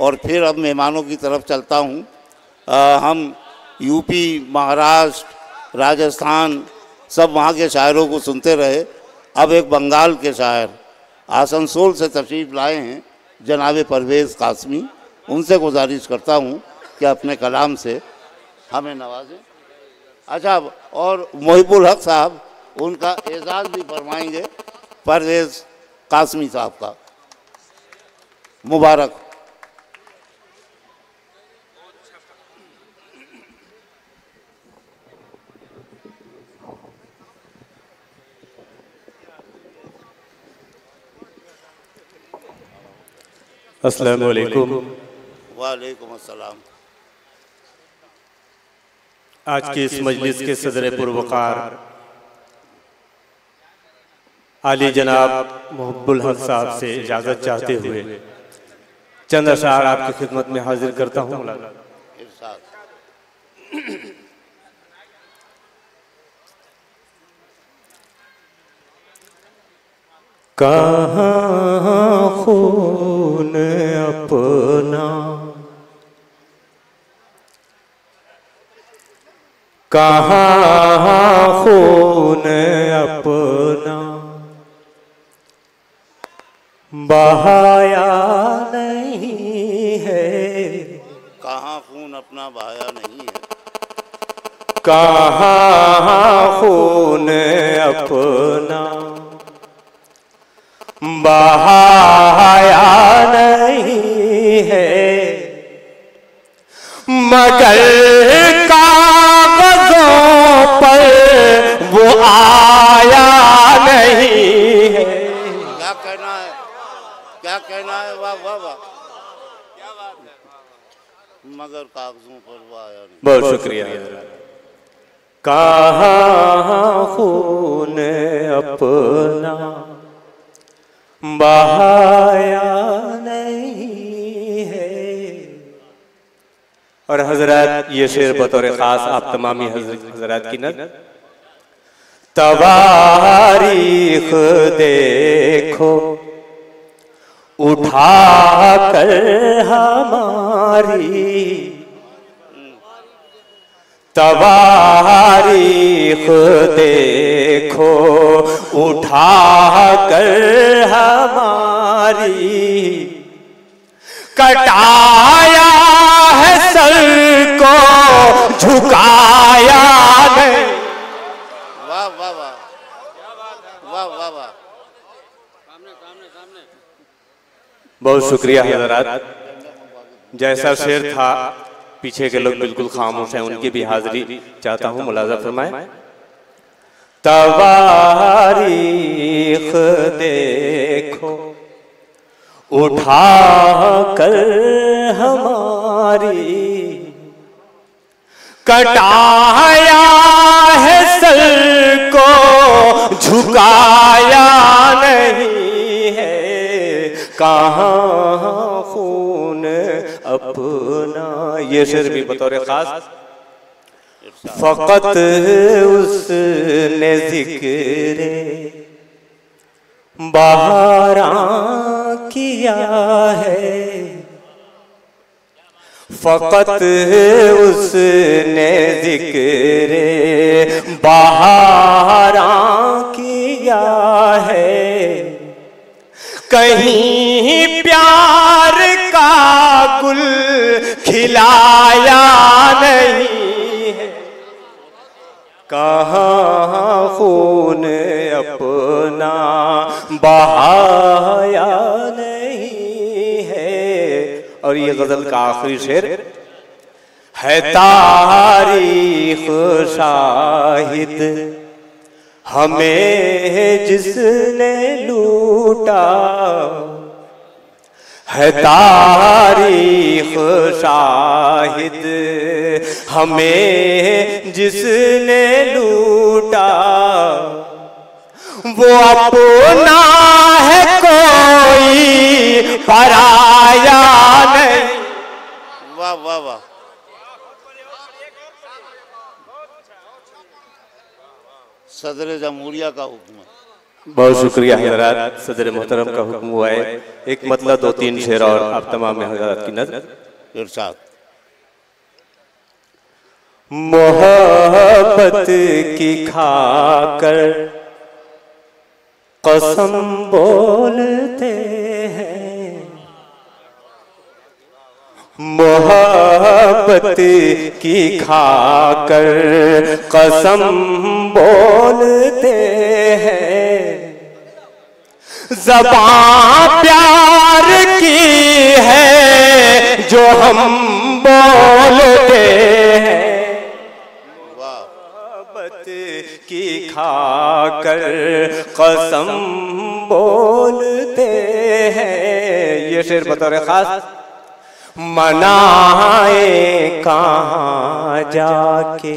और फिर अब मेहमानों की तरफ चलता हूँ। हम यूपी, महाराष्ट्र, राजस्थान सब वहाँ के शायरों को सुनते रहे। अब एक बंगाल के शायर आसनसोल से तशरीफ़ लाए हैं, जनाब परवेज़ कासमी। उनसे गुजारिश करता हूँ कि अपने कलाम से हमें नवाजें। अच्छा, और मोहिबुल हक साहब उनका एजाज़ भी फरमाएंगे परवेज़ कासमी साहब का। मुबारक। अस्सलामु अलैकुम। वालेकुम अस्सलाम। आज की इस मजलिस के सदर पुरवकार आली जनाब मोहब्बुल हक साहब से इजाज़त चाहते हुए चंद अशार आपकी खिदमत में हाजिर करता हूँ। कहाँ खून अपना, कहाँ खून अपना बहाया नहीं है, कहाँ खून अपना बहाया नहीं है, कहाँ खून अपना बहाया नहीं है, मगर कागजों पर वो आया नहीं है। क्या कहना है, क्या कहना है? वाह वाह वाह, क्या बात है। मगर कागजों पर वो आया नहीं। बहुत शुक्रिया। कहाँ खून अपना बहाया नहीं है। और हजरत ये शेर बतौर खास आप तमामी हजरत की नज़र। तवारीख देखो उठा कर हमारी, तवारीख देखो उठा कर हमारी, कटाया है सर को झुकाया नहीं। वाह वाह वाह वाह वाह वाह। बहुत शुक्रिया हजरात। जैसा शेर था पीछे के लोग बिल्कुल खामोश हैं, उनकी भी हाजिरी चाहता हूँ, मुलाजा फरमाएं। तवारीख देखो उठा कर हमारी, कटाया है सर को झुकाया नहीं है, कहाँ खून अपना। ये शेर भी बतौर खास फकत उसने जिक्रे बहारां किया है, फकत उसने जिक्रे बहारां किया है, कहीं प्यार का गुल खिलाया नहीं है, कहाँ खून अपना बहाया नहीं है। और ये गजल का आखिरी शेर है। तारीख शाहिद हमें जिसने लूटा है, तारीख शाहिद हमें जिसने लूटा, वो अपना है कोई पराया नहीं। वाह वाह वाह। सदर जमहूरिया का हुक्म है। बहुत शुक्रिया हजरात। सदर मोहतरम का हुक्म हुआ है, एक मतलब 2-3 शेर और आप तमाम हजरात की नजर। इरशाद। मोहब्बत की खाकर कसम बोलते हैं, मोहब्बत की खाकर कसम बोलते हैं, ज़बां प्यार की है जो हम बोलते हैं, मोहब्बत की खाकर कसम बोलते हैं। ये शेर बतौर खास मनाए कहाँ जाके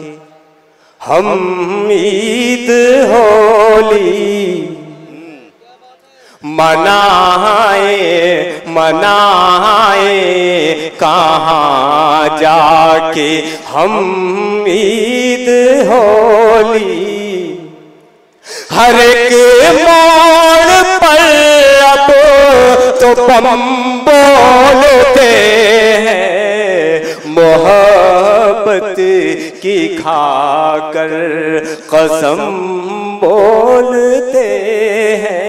हम ईद होली, मनाए कहाँ जाके हम ईद होली, हर एक मोड़ पर अब तो बम बोलते हैं, मोहब्बत की खाकर कसम बोलते हैं,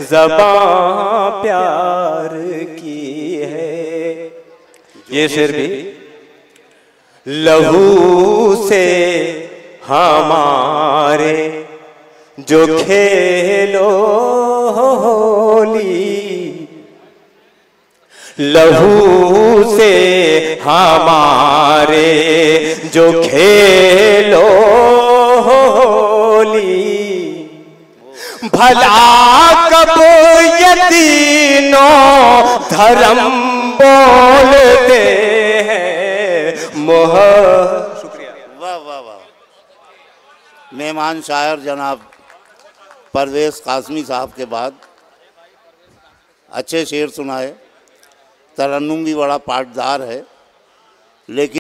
ज़बां प्यार की है। ये शेर भी लहू से हमारे जो खेलो होली, लहू से हमारे जो खेलो होली, भला कब ये तीनों धर्म बोलते हैं, शुक्रिया। वाह वाह वाह। मेहमान शायर जनाब परवेज़ कासमी साहब के बाद अच्छे शेर सुनाए। तरन्नुम भी बड़ा पाटदार है, लेकिन